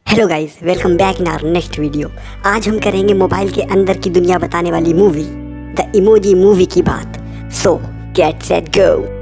Hello guys, welcome back in our next video. आज हम करेंगे मोबाइल के अंदर की दुनिया बताने वाली मूवी द इमोजी मूवी की बात। सो get set go.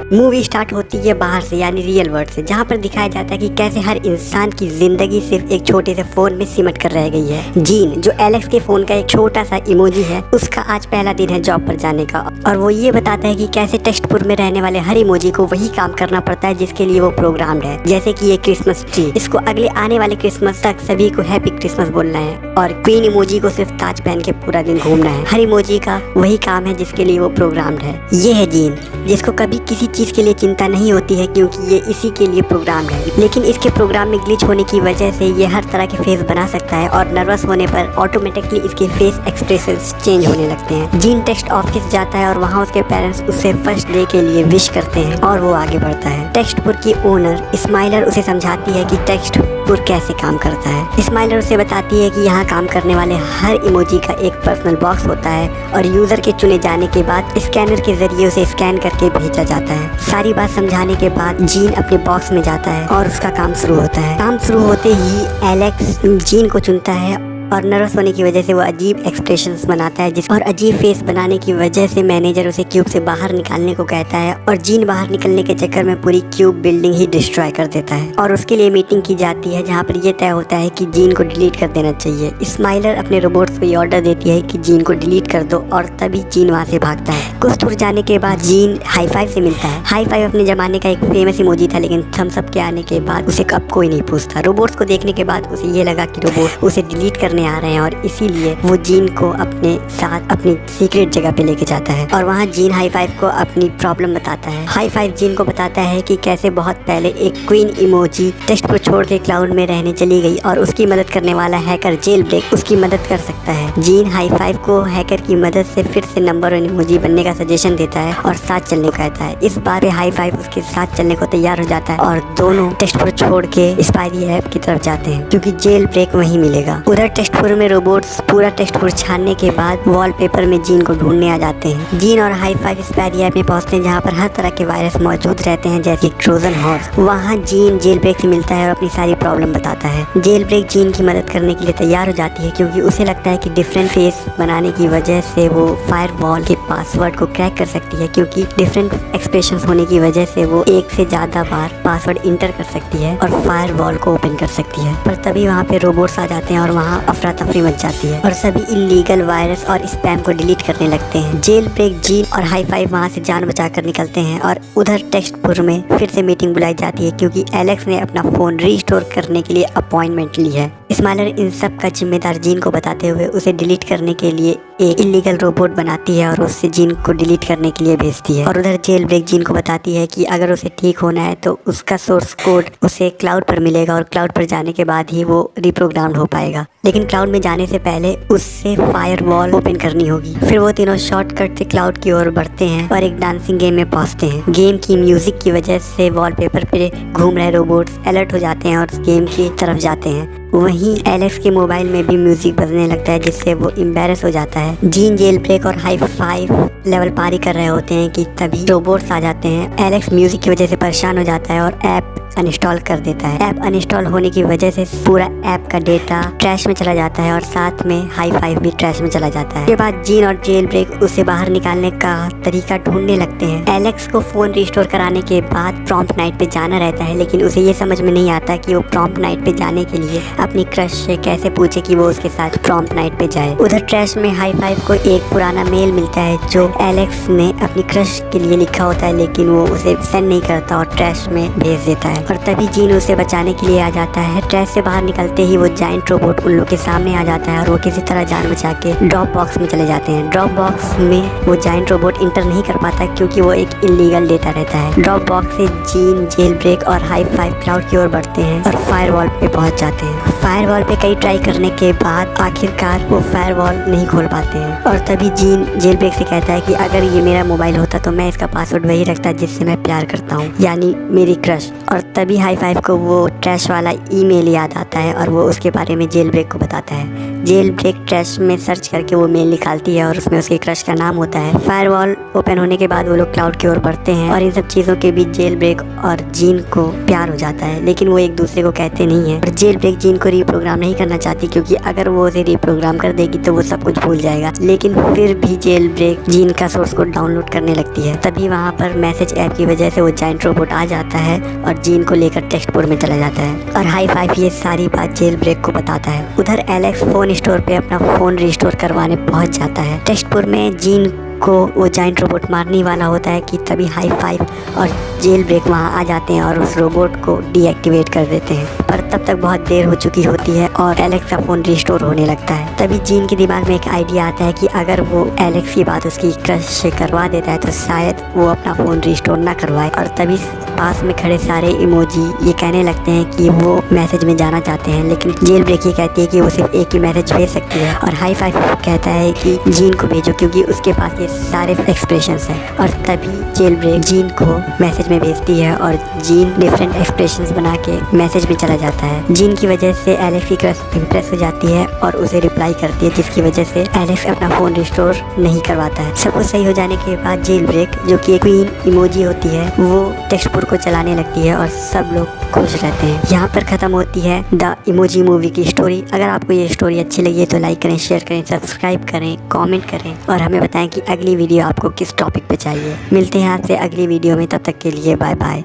Movie start होती है बाहर से यानी रियल वर्ल्ड से, जहाँ पर दिखाया जाता है कि कैसे हर इंसान की जिंदगी सिर्फ एक छोटे से फोन में सिमट कर रह गई है। जीन जो एलेक्स के फोन का एक छोटा सा इमोजी है, उसका आज पहला दिन है जॉब पर जाने का, और वो ये बताता है कि कैसे टेक्स्टपुर में रहने वाले हर इमोजी को वही काम करना पड़ता है जिसके लिए वो प्रोग्राम्ड है। जैसे कि ये क्रिसमस ट्री, इसको अगले आने वाले क्रिसमस तक सभी को हैप्पी क्रिसमस बोलना है, और क्वीन इमोजी को सिर्फ ताज पहन के पूरा दिन घूमना है। हर इमोजी का वही काम है जिसके लिए वो प्रोग्राम्ड है। ये है जीन, जिसको कभी किसी चीज के लिए चिंता नहीं होती है क्योंकि ये इसी के लिए प्रोग्राम्ड है। लेकिन इसके प्रोग्राम में ग्लिच होने की वजह से ये हर तरह के फेस बना सकता है, और नर्वस होने पर ऑटोमेटिकली इसके फेस एक्सप्रेशंस चेंज होने लगते हैं। जीन टेक्स्ट ऑफिस जाता है और वहाँ उसके पेरेंट्स उसे फर्स्ट डे के लिए विश करते हैं और वो आगे बढ़ता है। टेक्स्टपुर की ओनर स्माइलर उसे समझाती है कि टेक्स्टपुर कैसे काम करता है। स्माइलर उसे बताती है कि यहाँ काम करने वाले हर इमोजी का एक पर्सनल बॉक्स होता है, और यूजर के चुने जाने के बाद स्कैनर के जरिए उसे स्कैन करके भेजा जाता है। सारी बात समझाने के बाद जीन अपने बॉक्स में जाता है और उसका काम शुरू होता है। काम शुरू होते ही एलेक्स जीन को चुनता है, और नर्वस होने की वजह से वो अजीब एक्सप्रेशंस बनाता है और अजीब फेस बनाने की वजह से मैनेजर उसे क्यूब से बाहर निकालने को कहता है, और जीन बाहर निकलने के चक्कर में पूरी क्यूब बिल्डिंग ही डिस्ट्रॉय कर देता है। और उसके लिए मीटिंग की जाती है जहाँ पर यह तय होता है कि जीन को डिलीट कर देना चाहिए। स्माइलर अपने रोबोट्स को ये ऑर्डर देती है कि जीन को डिलीट कर दो, और तभी जीन वहाँ से भागता है। कुछ दूर जाने के बाद जीन हाई फाइव से मिलता है। हाई फाइव अपने जमाने का एक फेमस इमोजी था, लेकिन थम्स अप के आने के बाद उसे अब कोई नहीं पूछता। रोबोट्स को देखने के बाद उसे ये लगा कि रोबोट उसे डिलीट करने आ रहे हैं, और इसीलिए वो जीन को अपने साथ अपनी सीक्रेट जगह पे लेके जाता है, और वहाँ जीन हाई फाइव को अपनी प्रॉब्लम बताता है। हाई फाइव जीन को बताता है कि कैसे बहुत पहले एक क्वीन इमोजी टेक्स्ट को छोड़ के क्लाउड में रहने चली गई, और उसकी मदद करने वाला हैकर जेल ब्रेक उसकी मदद कर सकता है। जीन हाई फाइव को हैकर की मदद से फिर से नंबर 1 इमोजी बनने का सजेशन देता है और साथ चलने को कहता है। इस बार हाई फाइव उसके साथ चलने को तैयार हो जाता है, और दोनों टेक्स्टपुर छोड़ के स्पायरी ऐप की तरफ जाते हैं क्योंकि जेल ब्रेक वहीं मिलेगा। उधर टेक्स्टपुर में रोबोट्स पूरा टेक्स्टपुर छानने के बाद वॉलपेपर में जीन को ढूंढने आ जाते हैं। जीन और हाई फाइव स्पायरी ऐप में पहुंचते हैं जहां पर हर तरह के वायरस मौजूद रहते हैं, जैसे ट्रोजन हॉर्स। वहां जीन जेल ब्रेक से मिलता है और अपनी सारी प्रॉब्लम बताता है। जेल ब्रेक जीन की मदद करने के लिए तैयार हो जाती है क्योंकि उसे लगता है कि डिफरेंट फेस बनाने की वजह से वो फायरवॉल के पासवर्ड को क्रैक कर सकती है, क्योंकि डिफरेंट एक्सप्रेशन होने की वजह से वो एक से ज्यादा बार पासवर्ड इंटर कर सकती है और फायरवॉल को ओपन कर सकती है। पर तभी वहाँ पे रोबोट्स आ जाते हैं और वहाँ अफरा तफरी मच जाती है, और सभी इलीगल वायरस और स्पैम को डिलीट करने लगते हैं। जेल ब्रेक जीन और हाई फाइव वहाँ से जान बचाकर निकलते हैं, और उधर टेक्स्टपुर में फिर से मीटिंग बुलाई जाती है क्योंकि एलेक्स ने अपना फोन रीस्टोर करने के लिए अपॉइंटमेंट ली है। स्माइलर इन सब का जिम्मेदार जीन को बताते हुए उसे डिलीट करने के लिए एक इलीगल रोबोट बनाती है और उससे जीन को डिलीट करने के लिए भेजती है। और उधर जेल ब्रेक जीन को बताती है कि अगर उसे ठीक होना है तो उसका सोर्स कोड उसे क्लाउड पर मिलेगा, और क्लाउड पर जाने के बाद ही वो रिप्रोग्राम्ड हो पाएगा। लेकिन क्लाउड में जाने से पहले उससे फायरवॉल ओपन करनी होगी। फिर वो तीनों शॉर्टकट से क्लाउड की ओर बढ़ते हैं और एक डांसिंग गेम में पहुंचते हैं। गेम की म्यूजिक की वजह से वॉलपेपर पे घूम रहे रोबोट्स अलर्ट हो जाते हैं और उस गेम की तरफ जाते हैं। वहीं एलेक्स के मोबाइल में भी म्यूजिक बजने लगता है, जिससे वो एम्बैरस हो जाता है। जीन जेल ब्रेक और हाई फाइव लेवल पारी कर रहे होते हैं कि तभी रोबोट्स आ जाते हैं। एलेक्स म्यूजिक की वजह से परेशान हो जाता है और ऐप अनइंस्टॉल कर देता है। ऐप अनइंस्टॉल होने की वजह से पूरा ऐप का डेटा ट्रैश में चला जाता है, और साथ में हाई फाइव भी ट्रैश में चला जाता है। उसके बाद जीन और जेल ब्रेक उसे बाहर निकालने का तरीका ढूंढने लगते हैं। एलेक्स को फोन रिस्टोर कराने के बाद प्रॉम्प्ट नाइट पे जाना रहता है, लेकिन उसे ये समझ में नहीं आता कि वो प्रॉम्प्ट नाइट पे जाने के लिए अपनी क्रश से कैसे पूछे कि वो उसके साथ प्रॉम्प्ट नाइट पे जाए। उधर ट्रैश में हाई फाइव को एक पुराना मेल मिलता है जो एलेक्स ने अपनी क्रश के लिए लिखा होता है, लेकिन वो उसे सेंड नहीं करता और ट्रैश में भेज देता है। और तभी जीन उसे बचाने के लिए आ जाता है। ट्रैश से बाहर निकलते ही वो जायंट रोबोट उन लोग के सामने आ जाता है, और वो किसी तरह जान बचा के ड्रॉप बॉक्स में चले जाते हैं। ड्रॉप बॉक्स में वो जायंट रोबोट इंटर नहीं कर पाता क्योंकि वो एक इलीगल डेटा रहता है। ड्रॉप बॉक्स से जीन जेल ब्रेक और हाई फाइव क्लाउड की ओर बढ़ते हैं और फायरवॉल पे पहुंच जाते हैं। फायरवॉल पे कई ट्राई करने के बाद आखिरकार वो फायरवॉल नहीं खोल पाते हैं, और तभी जीन जेल ब्रेक से कहता है कि अगर ये मेरा मोबाइल होता तो मैं इसका पासवर्ड वही रखता जिससे मैं प्यार करता हूँ, यानी मेरी क्रश। और तभी हाई फाइव को वो ट्रैश वाला ईमेल याद आता है और वो उसके बारे में जेल ब्रेक को बताता है। जेल ब्रेक ट्रैश में सर्च करके वो मेल निकालती है और उसमें उसके क्रश का नाम होता है। फायरवॉल ओपन होने के बाद वो लोग क्लाउड की ओर बढ़ते हैं और इन सब चीज़ों के बीच जेल ब्रेक और जीन को प्यार हो जाता है, लेकिन वो एक दूसरे को कहते नहीं है। और जेल ब्रेक जीन को रीप्रोग्राम नहीं करना चाहती क्योंकि अगर वो उसे रीप्रोग्राम कर देगी तो वो सब कुछ भूल जाएगा, लेकिन फिर भी जेल ब्रेक जीन का सोर्स कोड डाउनलोड करने लगती है। तभी वहाँ पर मैसेज ऐप की वजह से वो जायंट रोबोट आ जाता है और जीन को लेकर टेक्स्टपुर में चला जाता है और हाई फाइव ये सारी बात जेल ब्रेक को बताता है। उधर एलेक्स फोन स्टोर पे अपना फोन रिस्टोर करवाने पहुंच जाता है। टेक्स्टपुर में जीन को वो जायंट रोबोट मारने वाला होता है कि तभी हाई फाइव और जेल ब्रेक वहाँ आ जाते हैं और उस रोबोट को डीएक्टिवेट कर देते हैं। पर तब तक बहुत देर हो चुकी होती है और एलेक्स का फोन रिस्टोर होने लगता है। तभी जीन के दिमाग में एक आइडिया आता है कि अगर वो एलेक्स की बात उसकी क्रश से करवा देता है तो शायद वो अपना फोन रिस्टोर ना करवाए। और तभी पास में खड़े सारे इमोजी ये कहने लगते हैं कि वो मैसेज में जाना चाहते हैं, लेकिन जेल ब्रेक ये कहती है कि वो सिर्फ एक ही मैसेज भेज सकती है और हाई फाइव कहता है कि जीन को भेजो क्योंकि उसके पास ये सारे एक्सप्रेशंस हैं। और तभी जेल ब्रेक जीन को मैसेज में भेजती है और जीन डिफरेंट एक्सप्रेशंस बना के मैसेज में चला जाता है। जीन की वजह से एलेक्स की क्रश इम्प्रेस हो जाती है और उसे रिप्लाई करती है, जिसकी वजह से एलेक्स अपना फोन रिस्टोर नहीं करवाता है। सब कुछ सही हो जाने के बाद जेल ब्रेक जो कि एक क्वीन इमोजी होती है वो टेक्स्टपुर को चलाने लगती है और सब लोग खुश रहते हैं। यहाँ पर खत्म होती है द इमोजी मूवी की स्टोरी। अगर आपको ये स्टोरी अच्छी लगी तो लाइक करें, शेयर करें, सब्सक्राइब करें, कमेंट करें और हमें बताएं कि अगली वीडियो आपको किस टॉपिक पे चाहिए। मिलते हैं आपसे अगली वीडियो में, तब तक के लिए बाय बाय।